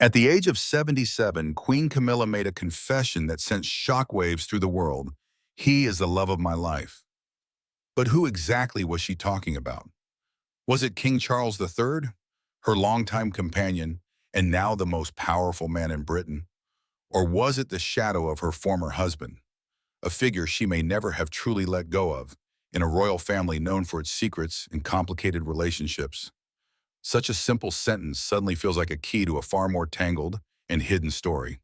At the age of 77, Queen Camilla made a confession that sent shockwaves through the world. He is the love of my life. But who exactly was she talking about? Was it King Charles III, her longtime companion, and now the most powerful man in Britain? Or was it the shadow of her former husband, a figure she may never have truly let go of, in a royal family known for its secrets and complicated relationships? Such a simple sentence suddenly feels like a key to a far more tangled and hidden story.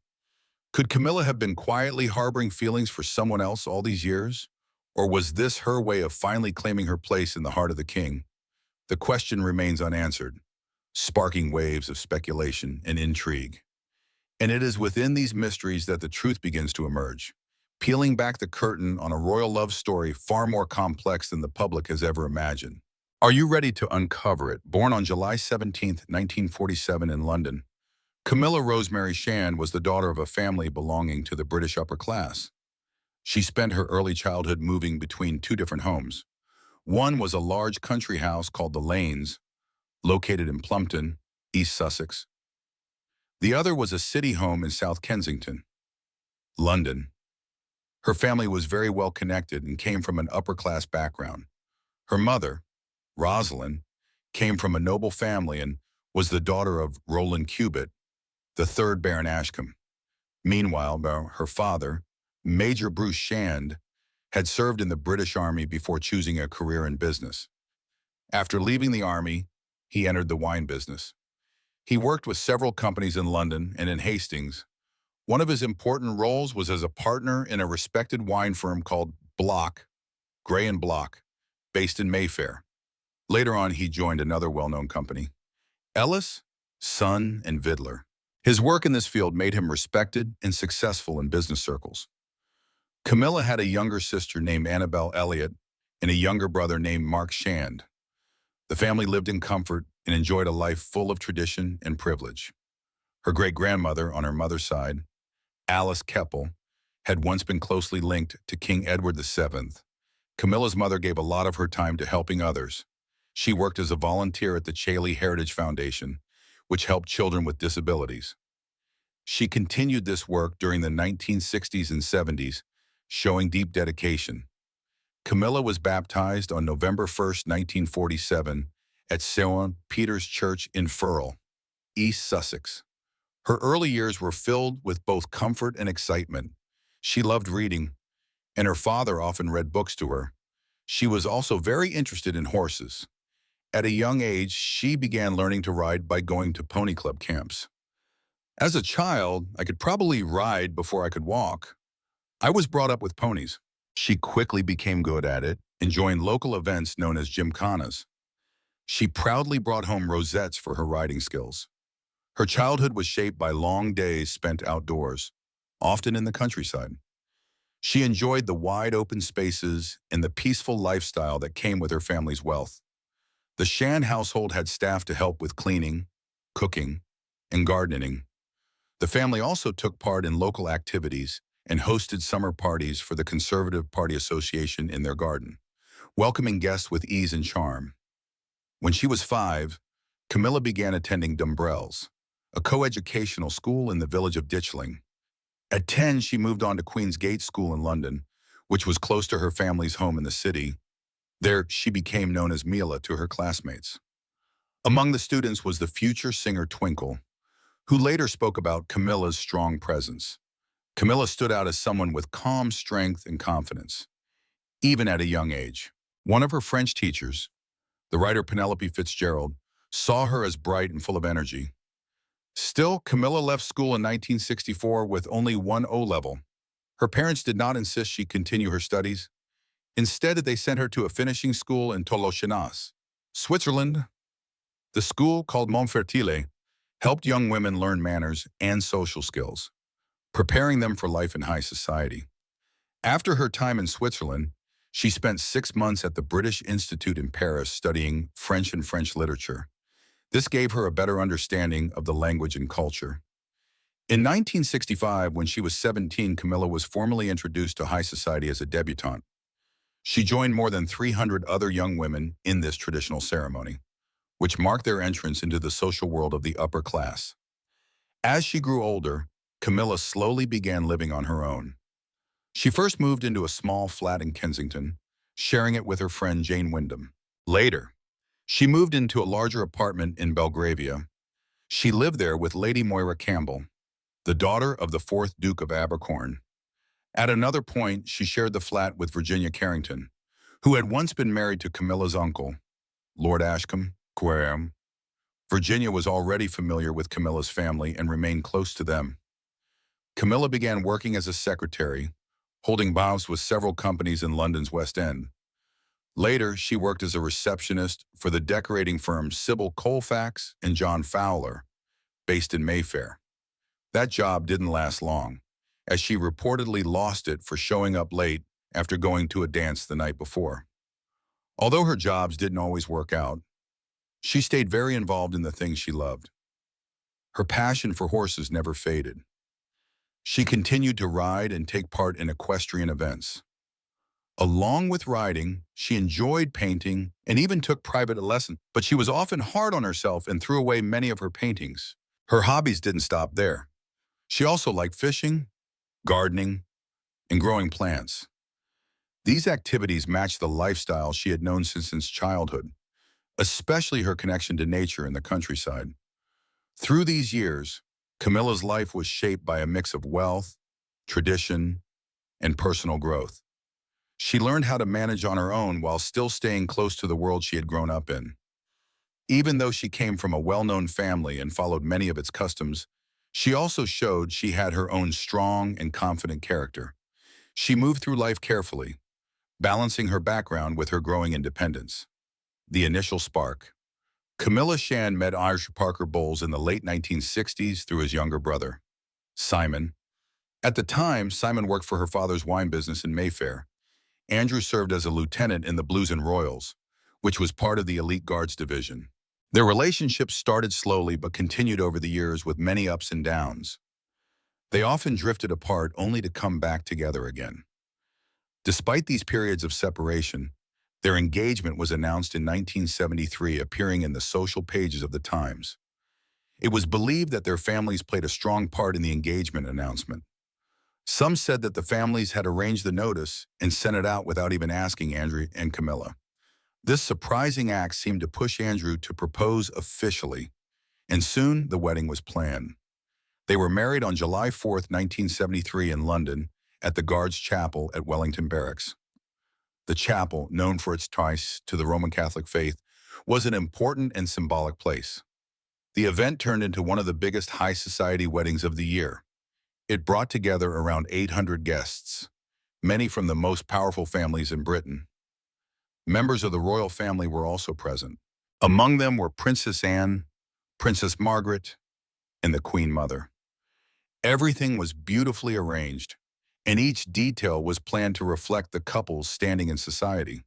Could Camilla have been quietly harboring feelings for someone else all these years? Or was this her way of finally claiming her place in the heart of the king? The question remains unanswered, sparking waves of speculation and intrigue. And it is within these mysteries that the truth begins to emerge, peeling back the curtain on a royal love story far more complex than the public has ever imagined. Are you ready to uncover it? Born on July 17, 1947 in London, Camilla Rosemary Shand was the daughter of a family belonging to the British upper class. She spent her early childhood moving between two different homes. One was a large country house called the Lanes, located in Plumpton, East Sussex. The other was a city home in South Kensington, London. Her family was very well connected and came from an upper-class background. Her mother, Rosalind, came from a noble family and was the daughter of Roland Cubitt, the third Baron Ashcombe. Meanwhile, her father, Major Bruce Shand, had served in the British Army before choosing a career in business. After leaving the Army, he entered the wine business. He worked with several companies in London and in Hastings. One of his important roles was as a partner in a respected wine firm called Block, Gray and Block, based in Mayfair. Later on, he joined another well-known company, Ellis, Son and Vidler. His work in this field made him respected and successful in business circles. Camilla had a younger sister named Annabelle Elliott and a younger brother named Mark Shand. The family lived in comfort and enjoyed a life full of tradition and privilege. Her great-grandmother on her mother's side, Alice Keppel, had once been closely linked to King Edward VII. Camilla's mother gave a lot of her time to helping others. She worked as a volunteer at the Chaley Heritage Foundation, which helped children with disabilities. She continued this work during the 1960s and 70s, showing deep dedication. Camilla was baptized on November 1st, 1947, at St. Peter's Church in Firle, East Sussex. Her early years were filled with both comfort and excitement. She loved reading, and her father often read books to her. She was also very interested in horses. At a young age, she began learning to ride by going to pony club camps. As a child, I could probably ride before I could walk. I was brought up with ponies. She quickly became good at it and joined local events known as gymkhanas. She proudly brought home rosettes for her riding skills. Her childhood was shaped by long days spent outdoors, often in the countryside. She enjoyed the wide open spaces and the peaceful lifestyle that came with her family's wealth. The Shand household had staff to help with cleaning, cooking, and gardening. The family also took part in local activities and hosted summer parties for the Conservative Party Association in their garden, welcoming guests with ease and charm. When she was 5, Camilla began attending Dumbrells, a co-educational school in the village of Ditchling. At 10, she moved on to Queen's Gate School in London, which was close to her family's home in the city. There, she became known as Mila to her classmates. Among the students was the future singer Twinkle, who later spoke about Camilla's strong presence. Camilla stood out as someone with calm strength and confidence, even at a young age. One of her French teachers, the writer Penelope Fitzgerald, saw her as bright and full of energy. Still, Camilla left school in 1964 with only one O-level. Her parents did not insist she continue her studies. Instead, they sent her to a finishing school in Tolochenaz, Switzerland. The school, called Montfertile, helped young women learn manners and social skills, preparing them for life in high society. After her time in Switzerland, she spent 6 months at the British Institute in Paris studying French and French literature. This gave her a better understanding of the language and culture. In 1965, when she was 17, Camilla was formally introduced to high society as a debutante. She joined more than 300 other young women in this traditional ceremony, which marked their entrance into the social world of the upper class. As she grew older, Camilla slowly began living on her own. She first moved into a small flat in Kensington, sharing it with her friend Jane Wyndham. Later, she moved into a larger apartment in Belgravia. She lived there with Lady Moira Campbell, the daughter of the 4th Duke of Abercorn. At another point, she shared the flat with Virginia Carrington, who had once been married to Camilla's uncle, Lord Ashcombe Quam. Virginia was already familiar with Camilla's family and remained close to them. Camilla began working as a secretary, holding bows with several companies in London's West End. Later, she worked as a receptionist for the decorating firms Sybil Colfax and John Fowler, based in Mayfair. That job didn't last long, as she reportedly lost it for showing up late after going to a dance the night before. Although her jobs didn't always work out, she stayed very involved in the things she loved. Her passion for horses never faded. She continued to ride and take part in equestrian events. Along with riding, she enjoyed painting and even took private lessons, but she was often hard on herself and threw away many of her paintings. Her hobbies didn't stop there. She also liked fishing, gardening, and growing plants. These activities matched the lifestyle she had known since childhood, especially her connection to nature and the countryside. Through these years, Camilla's life was shaped by a mix of wealth, tradition, and personal growth. She learned how to manage on her own while still staying close to the world she had grown up in. Even though she came from a well-known family and followed many of its customs, she also showed she had her own strong and confident character. She moved through life carefully, balancing her background with her growing independence. The initial spark. Camilla Shan met Irish Parker Bowles in the late 1960s through his younger brother, Simon. At the time, Simon worked for her father's wine business in Mayfair. Andrew served as a lieutenant in the Blues and Royals, which was part of the Elite Guards division. Their relationship started slowly but continued over the years with many ups and downs. They often drifted apart only to come back together again. Despite these periods of separation, their engagement was announced in 1973, appearing in the social pages of the Times. It was believed that their families played a strong part in the engagement announcement. Some said that the families had arranged the notice and sent it out without even asking Andrew and Camilla. This surprising act seemed to push Andrew to propose officially, and soon the wedding was planned. They were married on July 4, 1973 in London at the Guards Chapel at Wellington Barracks. The chapel, known for its ties to the Roman Catholic faith, was an important and symbolic place. The event turned into one of the biggest high society weddings of the year. It brought together around 800 guests, many from the most powerful families in Britain. Members of the royal family were also present. Among them were Princess Anne, Princess Margaret, and the Queen Mother. Everything was beautifully arranged, and each detail was planned to reflect the couple's standing in society.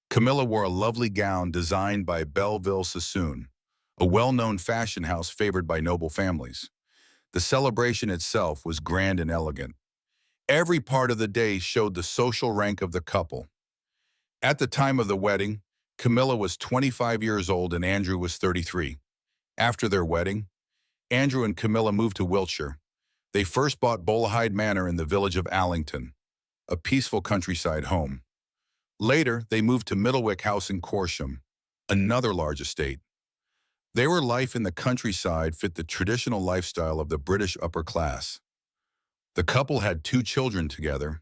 Camilla wore a lovely gown designed by Belleville Sassoon, a well-known fashion house favored by noble families. The celebration itself was grand and elegant. Every part of the day showed the social rank of the couple. At the time of the wedding, Camilla was 25 years old and Andrew was 33. After their wedding, Andrew and Camilla moved to Wiltshire. They first bought Bolahide Manor in the village of Allington, a peaceful countryside home. Later, they moved to Middlewick House in Corsham, another large estate. Their life in the countryside fit the traditional lifestyle of the British upper class. The couple had 2 children together.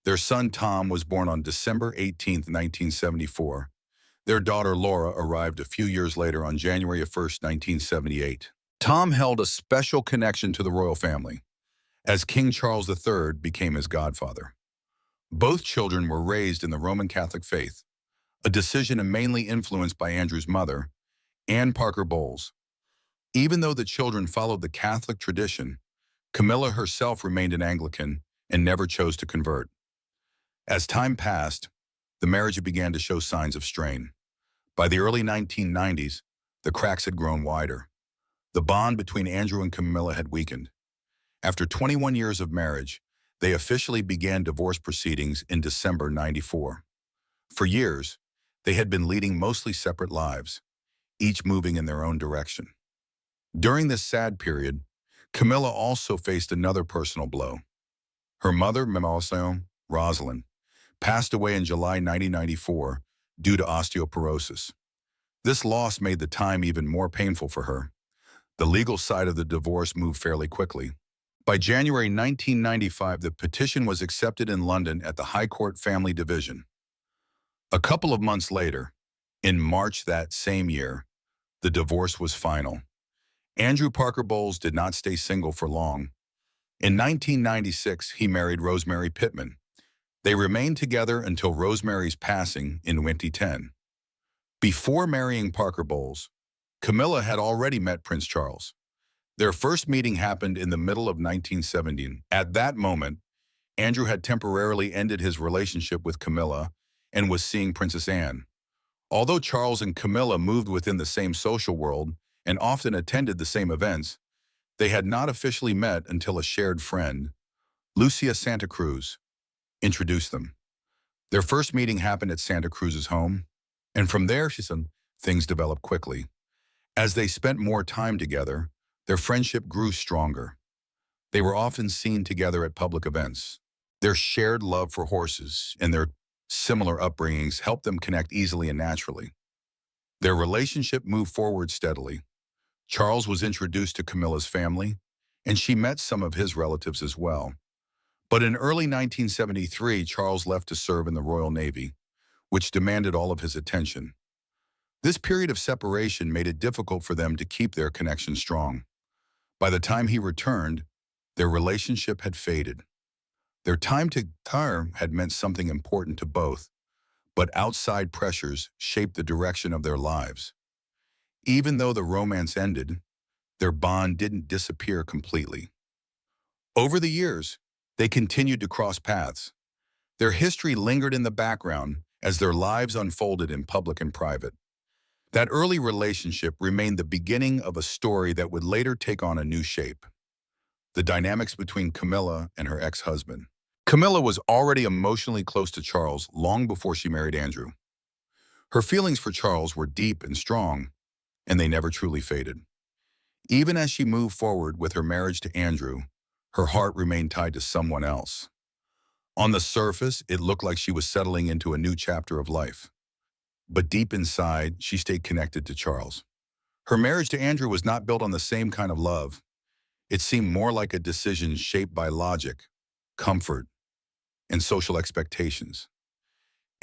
Their son Tom was born on December 18, 1974. Their daughter Laura arrived a few years later on January 1, 1978. Tom held a special connection to the royal family, as King Charles III became his godfather. Both children were raised in the Roman Catholic faith, a decision mainly influenced by Andrew's mother, Anne Parker Bowles. Even though the children followed the Catholic tradition, Camilla herself remained an Anglican and never chose to convert. As time passed, the marriage began to show signs of strain. By the early 1990s, the cracks had grown wider. The bond between Andrew and Camilla had weakened. After 21 years of marriage, they officially began divorce proceedings in December '94. For years, they had been leading mostly separate lives, each moving in their own direction. During this sad period, Camilla also faced another personal blow. Her mother, Rosalind, passed away in July 1994 due to osteoporosis. This loss made the time even more painful for her. The legal side of the divorce moved fairly quickly. By January 1995, the petition was accepted in London at the High Court Family Division. A couple of months later, in March that same year, the divorce was final. Andrew Parker Bowles did not stay single for long. In 1996, he married Rosemary Pittman. They remained together until Rosemary's passing in 2010. Before marrying Parker Bowles, Camilla had already met Prince Charles. Their first meeting happened in the middle of 1970. At that moment, Andrew had temporarily ended his relationship with Camilla and was seeing Princess Anne. Although Charles and Camilla moved within the same social world and often attended the same events, they had not officially met until a shared friend, Lucia Santa Cruz, introduced them. Their first meeting happened at Santa Cruz's home, and from there, she said, things developed quickly. As they spent more time together, their friendship grew stronger. They were often seen together at public events. Their shared love for horses and their similar upbringings helped them connect easily and naturally. Their relationship moved forward steadily. Charles was introduced to Camilla's family, and she met some of his relatives as well. But in early 1973, Charles left to serve in the Royal Navy, which demanded all of his attention. This period of separation made it difficult for them to keep their connection strong. By the time he returned, their relationship had faded. Their time together had meant something important to both, but outside pressures shaped the direction of their lives. Even though the romance ended, their bond didn't disappear completely. Over the years, they continued to cross paths. Their history lingered in the background as their lives unfolded in public and private. That early relationship remained the beginning of a story that would later take on a new shape. The dynamics between Camilla and her ex-husband. Camilla was already emotionally close to Charles long before she married Andrew. Her feelings for Charles were deep and strong, and they never truly faded. Even as she moved forward with her marriage to Andrew, her heart remained tied to someone else. On the surface, it looked like she was settling into a new chapter of life. But deep inside, she stayed connected to Charles. Her marriage to Andrew was not built on the same kind of love. It seemed more like a decision shaped by logic, comfort, and social expectations.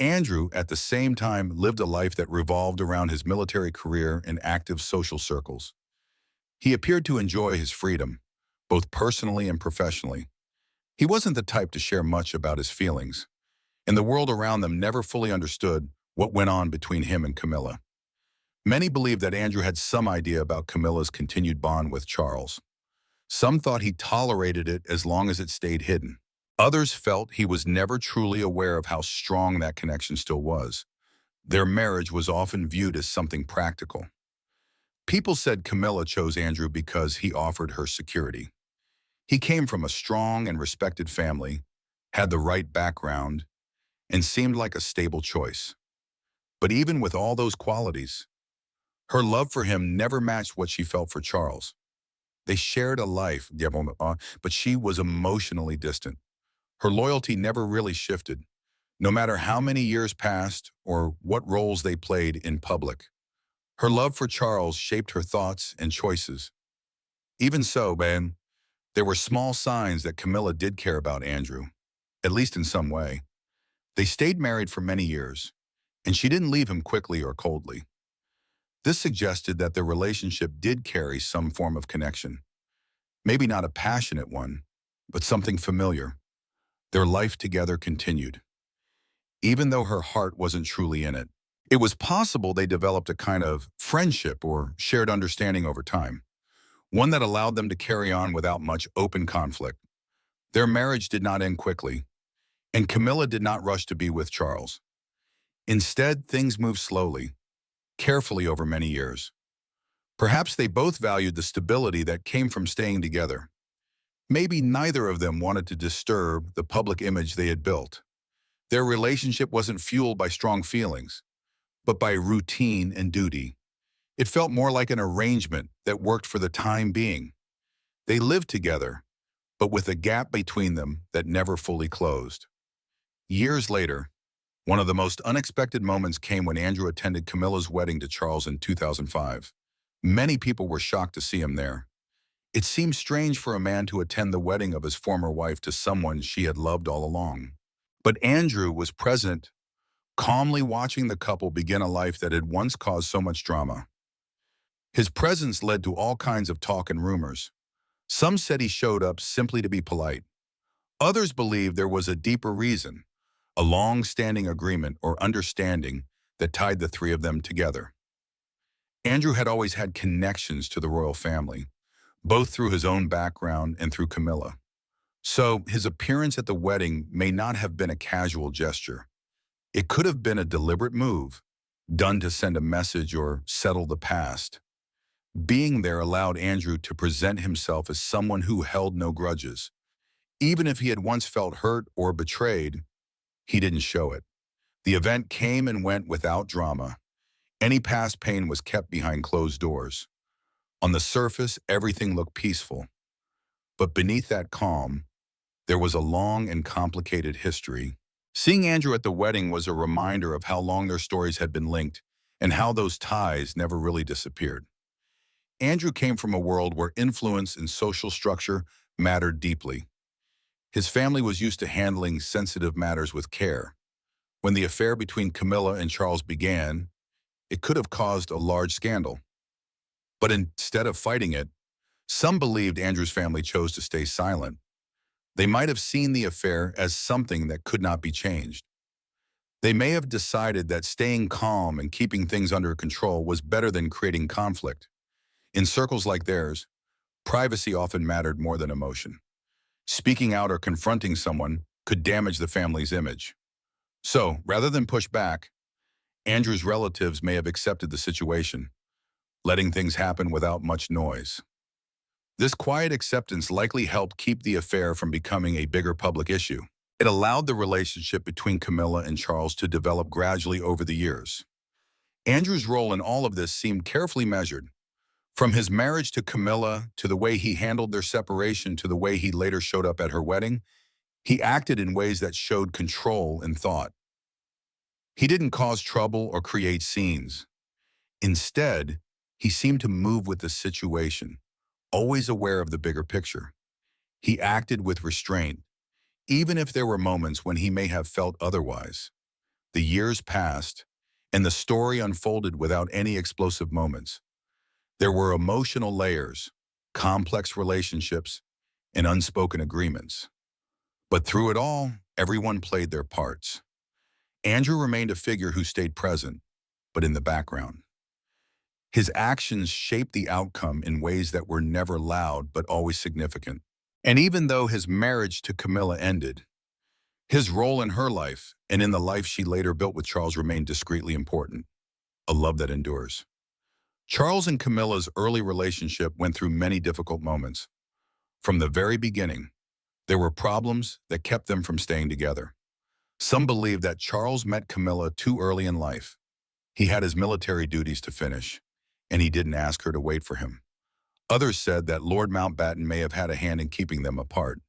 Andrew, at the same time, lived a life that revolved around his military career and active social circles. He appeared to enjoy his freedom, both personally and professionally. He wasn't the type to share much about his feelings, and the world around them never fully understood what went on between him and Camilla. Many believed that Andrew had some idea about Camilla's continued bond with Charles. Some thought he tolerated it as long as it stayed hidden. Others felt he was never truly aware of how strong that connection still was. Their marriage was often viewed as something practical. People said Camilla chose Andrew because he offered her security. He came from a strong and respected family, had the right background, and seemed like a stable choice. But even with all those qualities, her love for him never matched what she felt for Charles. They shared a life, but she was emotionally distant. Her loyalty never really shifted, no matter how many years passed or what roles they played in public. Her love for Charles shaped her thoughts and choices. Even so, there were small signs that Camilla did care about Andrew, at least in some way. They stayed married for many years, and she didn't leave him quickly or coldly. This suggested that their relationship did carry some form of connection. Maybe not a passionate one, but something familiar. Their life together continued, even though her heart wasn't truly in it. It was possible they developed a kind of friendship or shared understanding over time, one that allowed them to carry on without much open conflict. Their marriage did not end quickly, and Camilla did not rush to be with Charles. Instead, things moved slowly, carefully over many years. Perhaps they both valued the stability that came from staying together. Maybe neither of them wanted to disturb the public image they had built. Their relationship wasn't fueled by strong feelings, but by routine and duty. It felt more like an arrangement that worked for the time being. They lived together, but with a gap between them that never fully closed. Years later, one of the most unexpected moments came when Andrew attended Camilla's wedding to Charles in 2005. Many people were shocked to see him there. It seemed strange for a man to attend the wedding of his former wife to someone she had loved all along. But Andrew was present, calmly watching the couple begin a life that had once caused so much drama. His presence led to all kinds of talk and rumors. Some said he showed up simply to be polite. Others believed there was a deeper reason, a long-standing agreement or understanding that tied the three of them together. Andrew had always had connections to the royal family, both through his own background and through Camilla. So his appearance at the wedding may not have been a casual gesture. It could have been a deliberate move, done to send a message or settle the past. Being there allowed Andrew to present himself as someone who held no grudges. Even if he had once felt hurt or betrayed, he didn't show it. The event came and went without drama. Any past pain was kept behind closed doors. On the surface, everything looked peaceful. But beneath that calm, there was a long and complicated history. Seeing Andrew at the wedding was a reminder of how long their stories had been linked and how those ties never really disappeared. Andrew came from a world where influence and social structure mattered deeply. His family was used to handling sensitive matters with care. When the affair between Camilla and Charles began, it could have caused a large scandal. But instead of fighting it, some believed Andrew's family chose to stay silent. They might have seen the affair as something that could not be changed. They may have decided that staying calm and keeping things under control was better than creating conflict. In circles like theirs, privacy often mattered more than emotion. Speaking out or confronting someone could damage the family's image. So, rather than push back, Andrew's relatives may have accepted the situation, letting things happen without much noise. This quiet acceptance likely helped keep the affair from becoming a bigger public issue. It allowed the relationship between Camilla and Charles to develop gradually over the years. Andrew's role in all of this seemed carefully measured. From his marriage to Camilla, to the way he handled their separation, to the way he later showed up at her wedding, he acted in ways that showed control and thought. He didn't cause trouble or create scenes. Instead, he seemed to move with the situation, always aware of the bigger picture. He acted with restraint, even if there were moments when he may have felt otherwise. The years passed, and the story unfolded without any explosive moments. There were emotional layers, complex relationships, and unspoken agreements. But through it all, everyone played their parts. Andrew remained a figure who stayed present, but in the background. His actions shaped the outcome in ways that were never loud but always significant. And even though his marriage to Camilla ended, his role in her life and in the life she later built with Charles remained discreetly important, a love that endures. Charles and Camilla's early relationship went through many difficult moments. From the very beginning, there were problems that kept them from staying together. Some believed that Charles met Camilla too early in life. He had his military duties to finish, and he didn't ask her to wait for him. Others said that Lord Mountbatten may have had a hand in keeping them apart.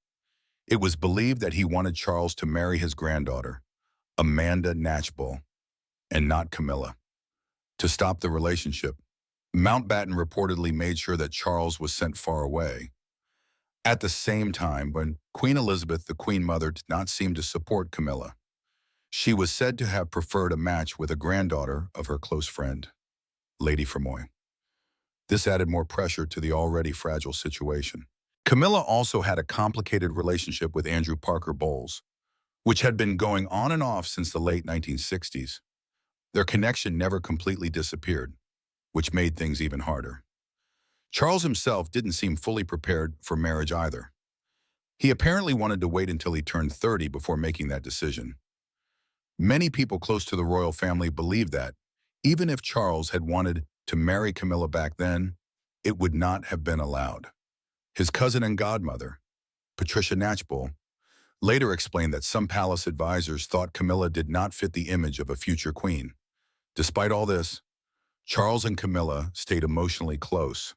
It was believed that he wanted Charles to marry his granddaughter, Amanda Knatchbull, and not Camilla. To stop the relationship, Mountbatten reportedly made sure that Charles was sent far away. At the same time, when Queen Elizabeth, the Queen Mother, did not seem to support Camilla, she was said to have preferred a match with a granddaughter of her close friend, Lady Fermoy. This added more pressure to the already fragile situation. Camilla also had a complicated relationship with Andrew Parker Bowles, which had been going on and off since the late 1960s. Their connection never completely disappeared, which made things even harder. Charles himself didn't seem fully prepared for marriage either. He apparently wanted to wait until he turned 30 before making that decision. Many people close to the royal family believed that, even if Charles had wanted to marry Camilla back then, it would not have been allowed. His cousin and godmother, Patricia Knatchbull, later explained that some palace advisors thought Camilla did not fit the image of a future queen. Despite all this, Charles and Camilla stayed emotionally close.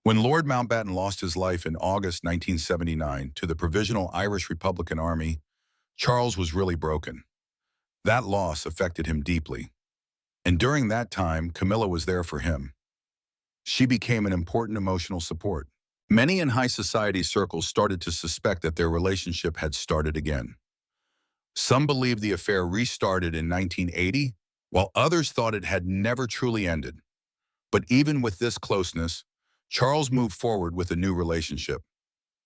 When Lord Mountbatten lost his life in August 1979 to the Provisional Irish Republican Army, Charles was really broken. That loss affected him deeply. And during that time, Camilla was there for him. She became an important emotional support. Many in high society circles started to suspect that their relationship had started again. Some believed the affair restarted in 1980, while others thought it had never truly ended. But even with this closeness, Charles moved forward with a new relationship.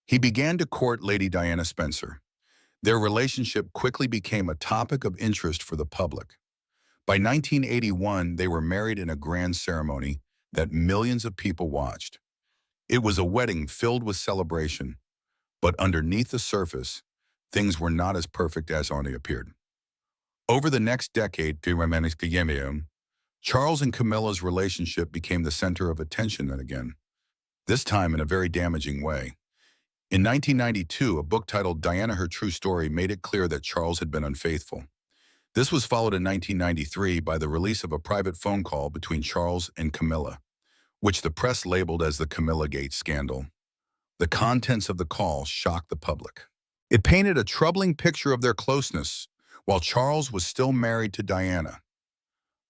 He began to court Lady Diana Spencer. Their relationship quickly became a topic of interest for the public. By 1981, they were married in a grand ceremony that millions of people watched. It was a wedding filled with celebration, but underneath the surface, things were not as perfect as on it appeared. Over the next decade, Charles and Camilla's relationship became the center of attention again, this time in a very damaging way. In 1992, a book titled Diana, Her True Story made it clear that Charles had been unfaithful. This was followed in 1993 by the release of a private phone call between Charles and Camilla, which the press labeled as the Camilla Gate scandal. The contents of the call shocked the public. It painted a troubling picture of their closeness, while Charles was still married to Diana.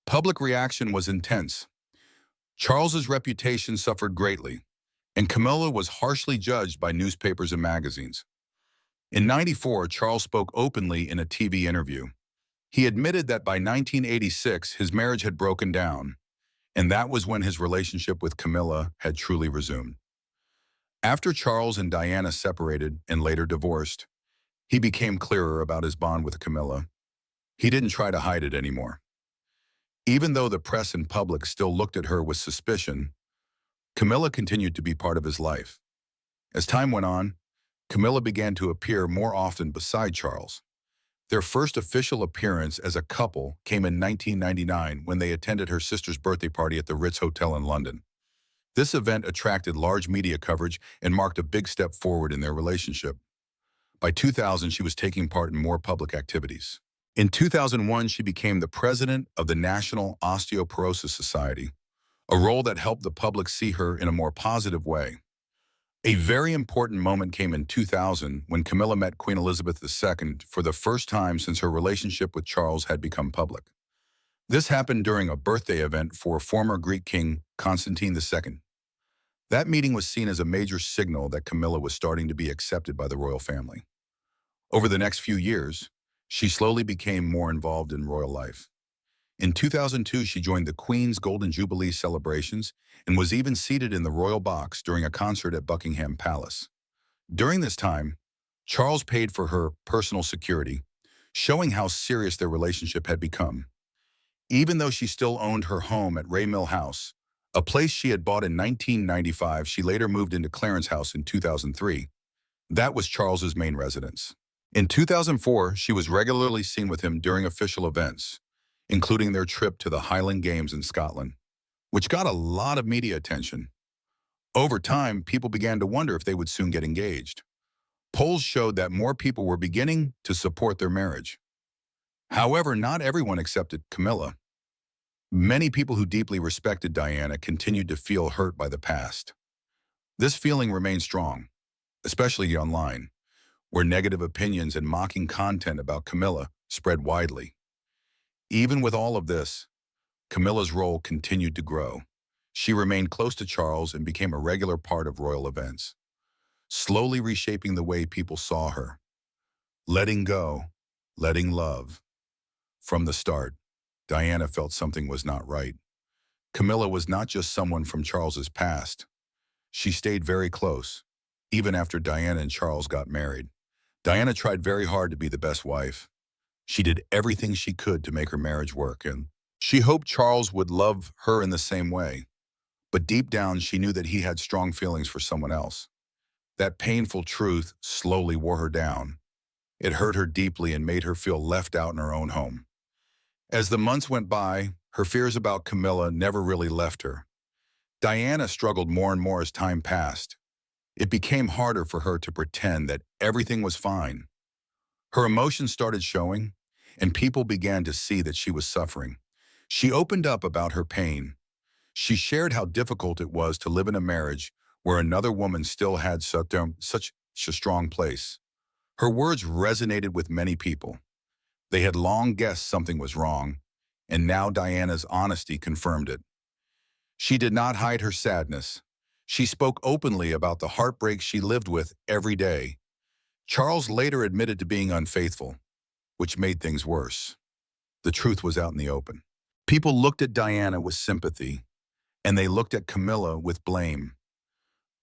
Public reaction was intense. Charles's reputation suffered greatly, and Camilla was harshly judged by newspapers and magazines. In '94, Charles spoke openly in a TV interview. He admitted that by 1986, his marriage had broken down, and that was when his relationship with Camilla had truly resumed. After Charles and Diana separated and later divorced, he became clearer about his bond with Camilla. He didn't try to hide it anymore. Even though the press and public still looked at her with suspicion, Camilla continued to be part of his life. As time went on, Camilla began to appear more often beside Charles. Their first official appearance as a couple came in 1999 when they attended her sister's birthday party at the Ritz Hotel in London. This event attracted large media coverage and marked a big step forward in their relationship. By 2000, she was taking part in more public activities. In 2001, she became the president of the National Osteoporosis Society, a role that helped the public see her in a more positive way. A very important moment came in 2000 when Camilla met Queen Elizabeth II for the first time since her relationship with Charles had become public. This happened during a birthday event for former Greek king Constantine II. That meeting was seen as a major signal that Camilla was starting to be accepted by the royal family. Over the next few years, she slowly became more involved in royal life. In 2002, she joined the Queen's Golden Jubilee celebrations and was even seated in the royal box during a concert at Buckingham Palace. During this time, Charles paid for her personal security, showing how serious their relationship had become. Even though she still owned her home at Ray Mill House, a place she had bought in 1995, she later moved into Clarence House in 2003. That was Charles's main residence. In 2004, she was regularly seen with him during official events, including their trip to the Highland Games in Scotland, which got a lot of media attention. Over time, people began to wonder if they would soon get engaged. Polls showed that more people were beginning to support their marriage. However, not everyone accepted Camilla. Many people who deeply respected Diana continued to feel hurt by the past. This feeling remained strong, especially online, where negative opinions and mocking content about Camilla spread widely. Even with all of this, Camilla's role continued to grow. She remained close to Charles and became a regular part of royal events, slowly reshaping the way people saw her. Letting go, letting love. From the start, Diana felt something was not right. Camilla was not just someone from Charles's past. She stayed very close, even after Diana and Charles got married. Diana tried very hard to be the best wife. She did everything she could to make her marriage work, and she hoped Charles would love her in the same way. But deep down, she knew that he had strong feelings for someone else. That painful truth slowly wore her down. It hurt her deeply and made her feel left out in her own home. As the months went by, her fears about Camilla never really left her. Diana struggled more and more as time passed. It became harder for her to pretend that everything was fine. Her emotions started showing, and people began to see that she was suffering. She opened up about her pain. She shared how difficult it was to live in a marriage where another woman still had such a strong place. Her words resonated with many people. They had long guessed something was wrong, and now Diana's honesty confirmed it. She did not hide her sadness. She spoke openly about the heartbreak she lived with every day. Charles later admitted to being unfaithful, which made things worse. The truth was out in the open. People looked at Diana with sympathy, and they looked at Camilla with blame.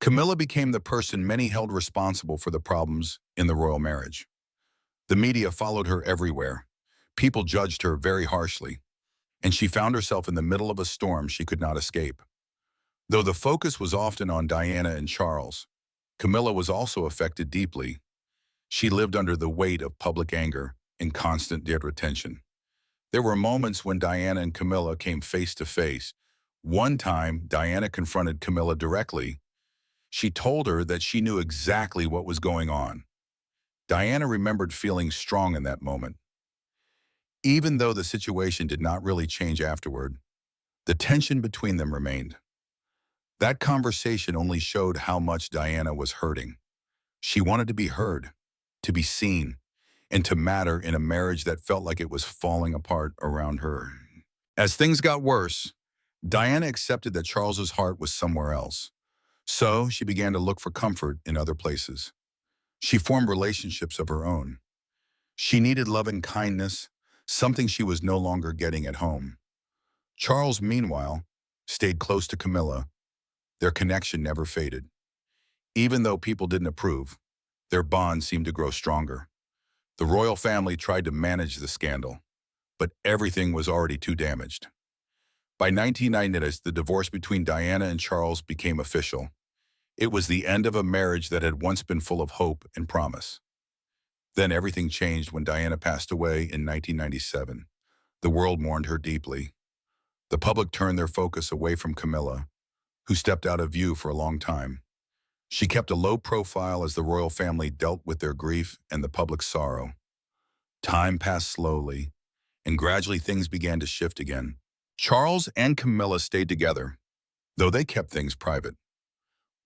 Camilla became the person many held responsible for the problems in the royal marriage. The media followed her everywhere. People judged her very harshly, and she found herself in the middle of a storm she could not escape. Though the focus was often on Diana and Charles, Camilla was also affected deeply. She lived under the weight of public anger and constant debt retention. There were moments when Diana and Camilla came face to face. One time, Diana confronted Camilla directly. She told her that she knew exactly what was going on. Diana remembered feeling strong in that moment. Even though the situation did not really change afterward, the tension between them remained. That conversation only showed how much Diana was hurting. She wanted to be heard, to be seen, and to matter in a marriage that felt like it was falling apart around her. As things got worse, Diana accepted that Charles's heart was somewhere else. So she began to look for comfort in other places. She formed relationships of her own. She needed love and kindness, something she was no longer getting at home. Charles, meanwhile, stayed close to Camilla. Their connection never faded. Even though people didn't approve, their bond seemed to grow stronger. The royal family tried to manage the scandal, but everything was already too damaged. By 1990, the divorce between Diana and Charles became official. It was the end of a marriage that had once been full of hope and promise. Then everything changed when Diana passed away in 1997. The world mourned her deeply. The public turned their focus away from Camilla, who stepped out of view for a long time. She kept a low profile as the royal family dealt with their grief and the public sorrow. Time passed slowly, and gradually things began to shift again. Charles and Camilla stayed together, though they kept things private.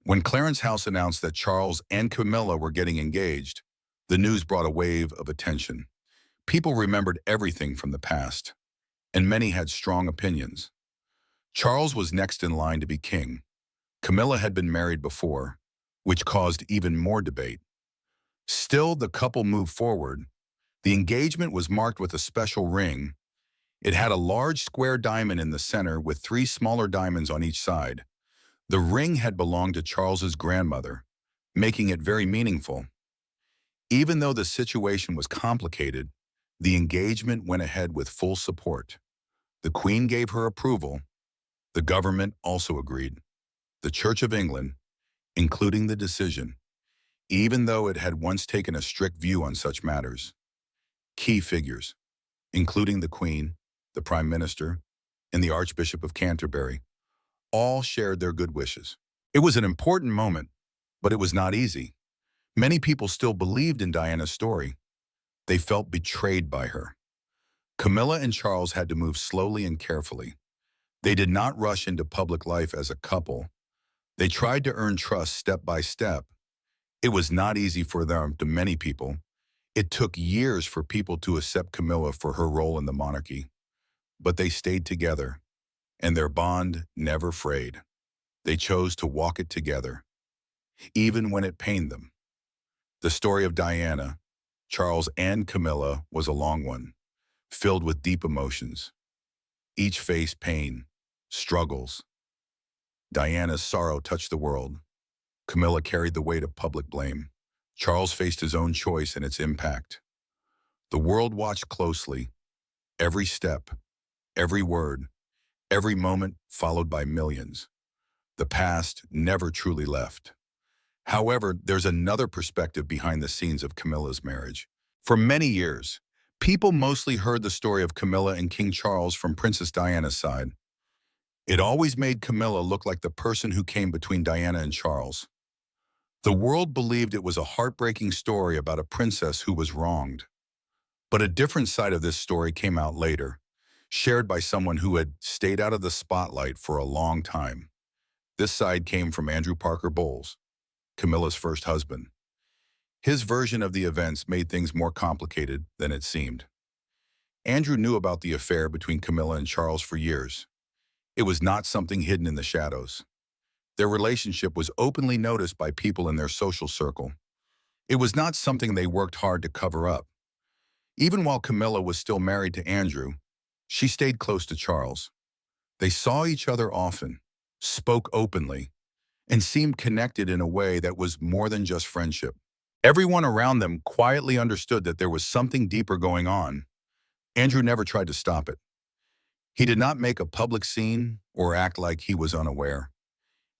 When Clarence House announced that Charles and Camilla were getting engaged, the news brought a wave of attention. People remembered everything from the past, and many had strong opinions. Charles was next in line to be king. Camilla had been married before, which caused even more debate. Still, the couple moved forward. The engagement was marked with a special ring. It had a large square diamond in the center with 3 smaller diamonds on each side. The ring had belonged to Charles's grandmother, making it very meaningful. Even though the situation was complicated, the engagement went ahead with full support. The Queen gave her approval. The government also agreed. The Church of England, including the decision, even though it had once taken a strict view on such matters. Key figures, including the Queen, the Prime Minister, and the Archbishop of Canterbury, all shared their good wishes. It was an important moment, but it was not easy. Many people still believed in Diana's story. They felt betrayed by her. Camilla and Charles had to move slowly and carefully. They did not rush into public life as a couple. They tried to earn trust step by step. It was not easy for them to many people. It took years for people to accept Camilla for her role in the monarchy. But they stayed together, and their bond never frayed. They chose to walk it together, even when it pained them. The story of Diana, Charles, and Camilla was a long one, filled with deep emotions. Each faced pain, struggles. Diana's sorrow touched the world. Camilla carried the weight of public blame. Charles faced his own choice and its impact. The world watched closely. Every step, every word, every moment followed by millions. The past never truly left. However, there's another perspective behind the scenes of Camilla's marriage. For many years, people mostly heard the story of Camilla and King Charles from Princess Diana's side. It always made Camilla look like the person who came between Diana and Charles. The world believed it was a heartbreaking story about a princess who was wronged. But a different side of this story came out later, shared by someone who had stayed out of the spotlight for a long time. This side came from Andrew Parker Bowles, Camilla's first husband. His version of the events made things more complicated than it seemed. Andrew knew about the affair between Camilla and Charles for years. It was not something hidden in the shadows. Their relationship was openly noticed by people in their social circle. It was not something they worked hard to cover up. Even while Camilla was still married to Andrew, she stayed close to Charles. They saw each other often, spoke openly, and seemed connected in a way that was more than just friendship. Everyone around them quietly understood that there was something deeper going on. Andrew never tried to stop it. He did not make a public scene or act like he was unaware.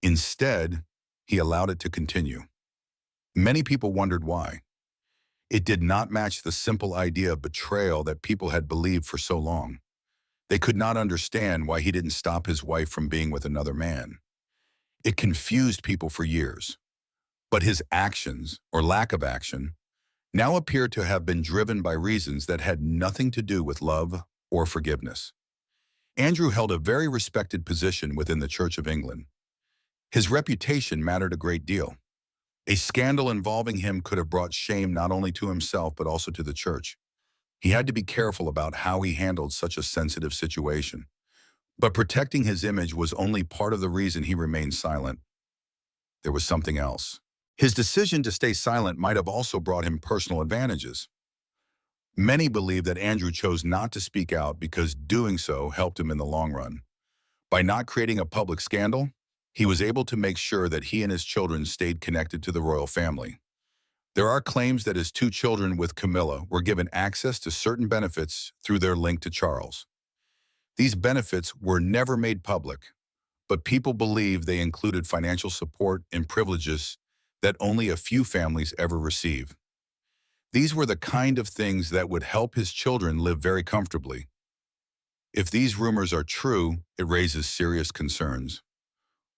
Instead, he allowed it to continue. Many people wondered why. It did not match the simple idea of betrayal that people had believed for so long. They could not understand why he didn't stop his wife from being with another man. It confused people for years. But his actions, or lack of action, now appeared to have been driven by reasons that had nothing to do with love or forgiveness. Andrew held a very respected position within the Church of England. His reputation mattered a great deal. A scandal involving him could have brought shame not only to himself but also to the church. He had to be careful about how he handled such a sensitive situation. But protecting his image was only part of the reason he remained silent. There was something else. His decision to stay silent might have also brought him personal advantages. Many believe that Andrew chose not to speak out because doing so helped him in the long run. By not creating a public scandal, he was able to make sure that he and his children stayed connected to the royal family. There are claims that his two children with Camilla were given access to certain benefits through their link to Charles. These benefits were never made public, but people believe they included financial support and privileges that only a few families ever receive. These were the kind of things that would help his children live very comfortably. If these rumors are true, it raises serious concerns.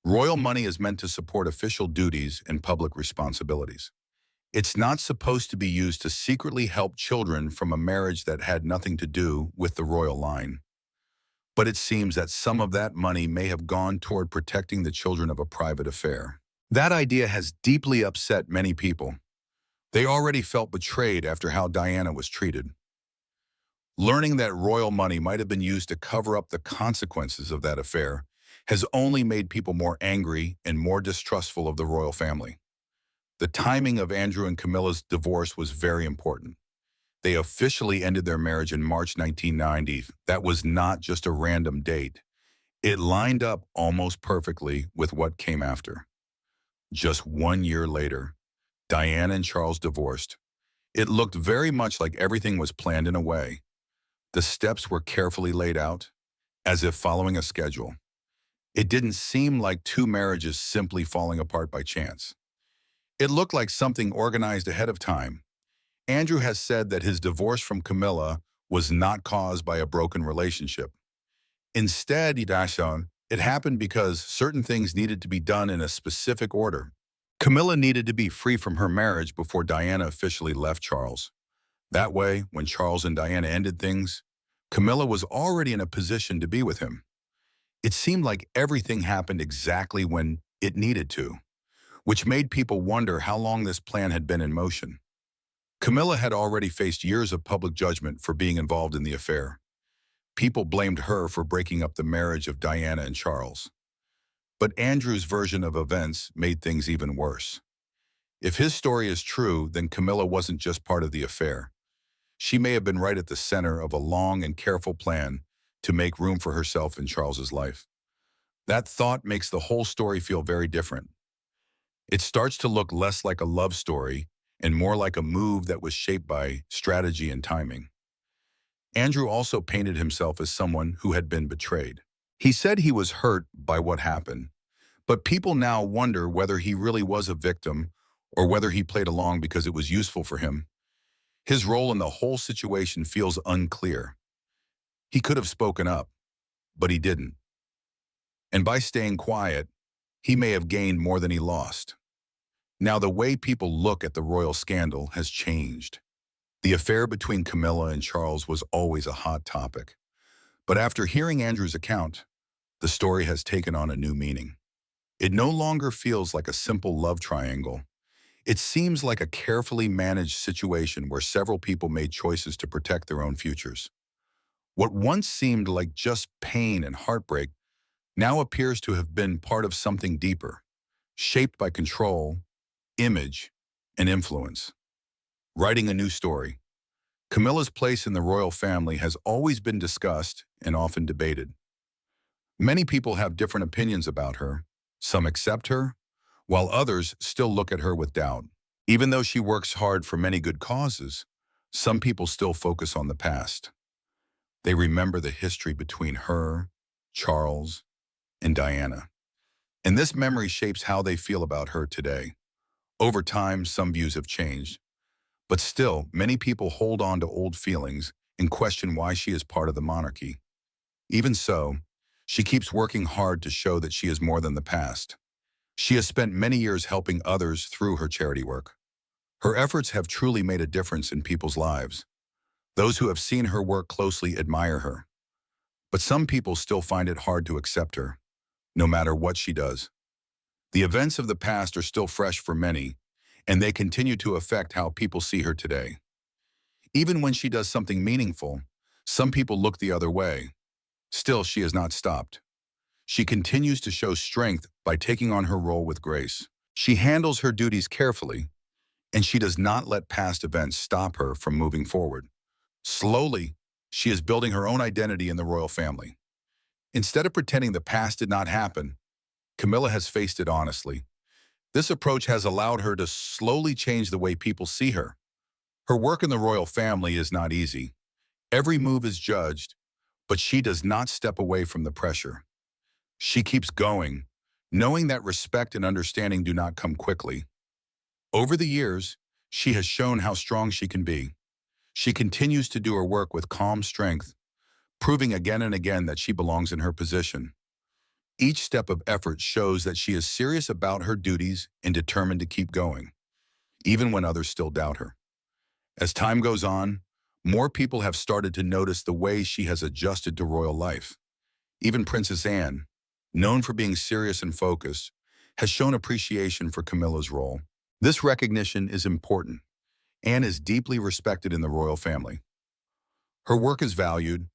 Royal money is meant to support official duties and public responsibilities. It's not supposed to be used to secretly help children from a marriage that had nothing to do with the royal line. But it seems that some of that money may have gone toward protecting the children of a private affair. That idea has deeply upset many people. They already felt betrayed after how Diana was treated. Learning that royal money might have been used to cover up the consequences of that affair has only made people more angry and more distrustful of the royal family. The timing of Andrew and Camilla's divorce was very important. They officially ended their marriage in March 1990. That was not just a random date. It lined up almost perfectly with what came after. Just 1 year later, Diana and Charles divorced. It looked very much like everything was planned in a way. The steps were carefully laid out, as if following a schedule. It didn't seem like two marriages simply falling apart by chance. It looked like something organized ahead of time. Andrew has said that his divorce from Camilla was not caused by a broken relationship. Instead, it happened because certain things needed to be done in a specific order. Camilla needed to be free from her marriage before Diana officially left Charles. That way, when Charles and Diana ended things, Camilla was already in a position to be with him. It seemed like everything happened exactly when it needed to, which made people wonder how long this plan had been in motion. Camilla had already faced years of public judgment for being involved in the affair. People blamed her for breaking up the marriage of Diana and Charles. But Andrew's version of events made things even worse. If his story is true, then Camilla wasn't just part of the affair. She may have been right at the center of a long and careful plan to make room for herself in Charles's life. That thought makes the whole story feel very different. It starts to look less like a love story and more like a move that was shaped by strategy and timing. Andrew also painted himself as someone who had been betrayed. He said he was hurt by what happened, but people now wonder whether he really was a victim or whether he played along because it was useful for him. His role in the whole situation feels unclear. He could have spoken up, but he didn't. And by staying quiet, he may have gained more than he lost. Now, the way people look at the royal scandal has changed. The affair between Camilla and Charles was always a hot topic. But after hearing Andrew's account, the story has taken on a new meaning. It no longer feels like a simple love triangle. It seems like a carefully managed situation where several people made choices to protect their own futures. What once seemed like just pain and heartbreak now appears to have been part of something deeper, shaped by control, image, and influence. Writing a new story. Camilla's place in the royal family has always been discussed and often debated. Many people have different opinions about her. Some accept her, while others still look at her with doubt. Even though she works hard for many good causes, some people still focus on the past. They remember the history between her, Charles, and Diana. And this memory shapes how they feel about her today. Over time, some views have changed, but still, many people hold on to old feelings and question why she is part of the monarchy. Even so, she keeps working hard to show that she is more than the past. She has spent many years helping others through her charity work. Her efforts have truly made a difference in people's lives. Those who have seen her work closely admire her. But some people still find it hard to accept her, no matter what she does. The events of the past are still fresh for many, and they continue to affect how people see her today. Even when she does something meaningful, some people look the other way. Still, she has not stopped. She continues to show strength by taking on her role with grace. She handles her duties carefully, and she does not let past events stop her from moving forward. Slowly, she is building her own identity in the royal family. Instead of pretending the past did not happen, Camilla has faced it honestly. This approach has allowed her to slowly change the way people see her. Her work in the royal family is not easy. Every move is judged, but she does not step away from the pressure. She keeps going, knowing that respect and understanding do not come quickly. Over the years, she has shown how strong she can be. She continues to do her work with calm strength, proving again and again that she belongs in her position. Each step of effort shows that she is serious about her duties and determined to keep going, even when others still doubt her. As time goes on, more people have started to notice the way she has adjusted to royal life. Even Princess Anne, known for being serious and focused, has shown appreciation for Camilla's role. This recognition is important. Anne is deeply respected in the royal family. Her work is valued,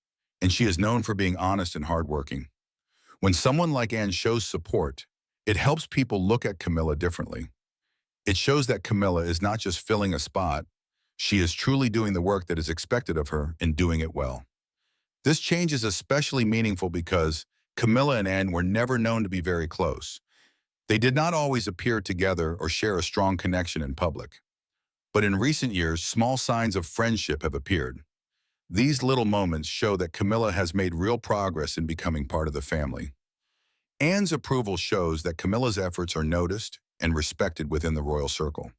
and she is known for being honest and hardworking. When someone like Anne shows support, it helps people look at Camilla differently. It shows that Camilla is not just filling a spot, she is truly doing the work that is expected of her and doing it well. This change is especially meaningful because Camilla and Anne were never known to be very close. They did not always appear together or share a strong connection in public. But in recent years, small signs of friendship have appeared. These little moments show that Camilla has made real progress in becoming part of the family. Anne's approval shows that Camilla's efforts are noticed and respected within the royal circle.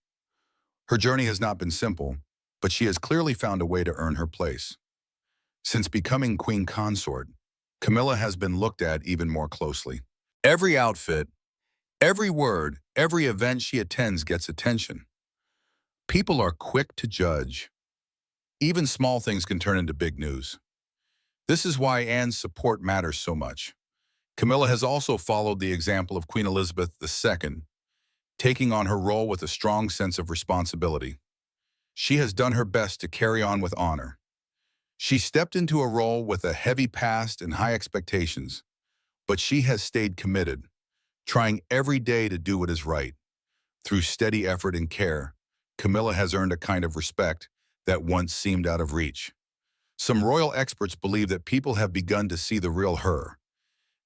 Her journey has not been simple, but she has clearly found a way to earn her place. Since becoming queen consort, Camilla has been looked at even more closely. Every outfit, every word, every event she attends gets attention. People are quick to judge. Even small things can turn into big news. This is why Anne's support matters so much. Camilla has also followed the example of Queen Elizabeth II, taking on her role with a strong sense of responsibility. She has done her best to carry on with honor. She stepped into a role with a heavy past and high expectations, but she has stayed committed, trying every day to do what is right. Through steady effort and care, Camilla has earned a kind of respect that once seemed out of reach. Some royal experts believe that people have begun to see the real her.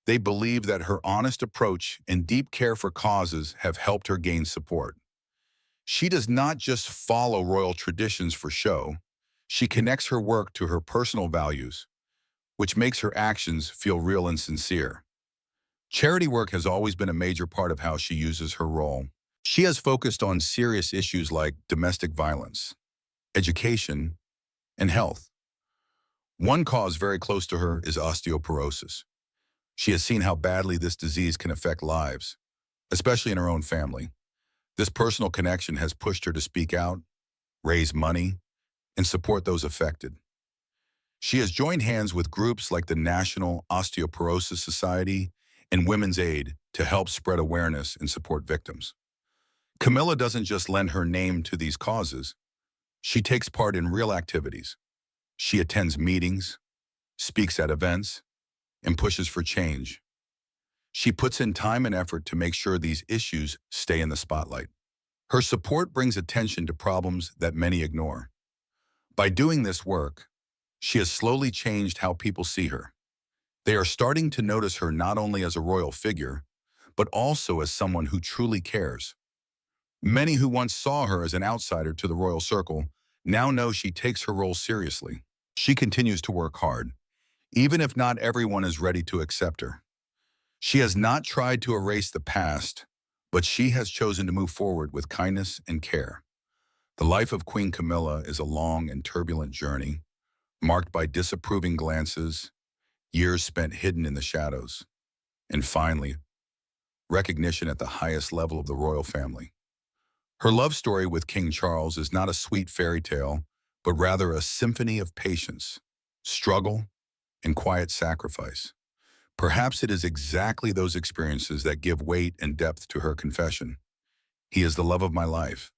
They believe that her honest approach and deep care for causes have helped her gain support. She does not just follow royal traditions for show. She connects her work to her personal values, which makes her actions feel real and sincere. Charity work has always been a major part of how she uses her role. She has focused on serious issues like domestic violence, education, and health. One cause very close to her is osteoporosis. She has seen how badly this disease can affect lives, especially in her own family. This personal connection has pushed her to speak out, raise money, and support those affected. She has joined hands with groups like the National Osteoporosis Society and women's aid to help spread awareness and support victims. Camilla doesn't just lend her name to these causes. She takes part in real activities. She attends meetings, speaks at events, and pushes for change. She puts in time and effort to make sure these issues stay in the spotlight. Her support brings attention to problems that many ignore. By doing this work, she has slowly changed how people see her. They are starting to notice her not only as a royal figure, but also as someone who truly cares. Many who once saw her as an outsider to the royal circle now know she takes her role seriously. She continues to work hard, even if not everyone is ready to accept her. She has not tried to erase the past, but she has chosen to move forward with kindness and care. The life of Queen Camilla is a long and turbulent journey, marked by disapproving glances, years spent hidden in the shadows, and finally, recognition at the highest level of the royal family. Her love story with King Charles is not a sweet fairy tale, but rather a symphony of patience, struggle, and quiet sacrifice. Perhaps it is exactly those experiences that give weight and depth to her confession. He is the love of my life.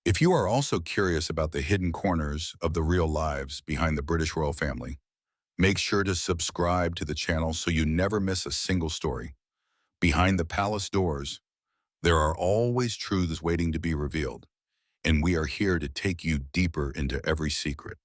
If you are also curious about the hidden corners of the real lives behind the British royal family, make sure to subscribe to the channel so you never miss a single story. Behind the palace doors, there are always truths waiting to be revealed, and we are here to take you deeper into every secret.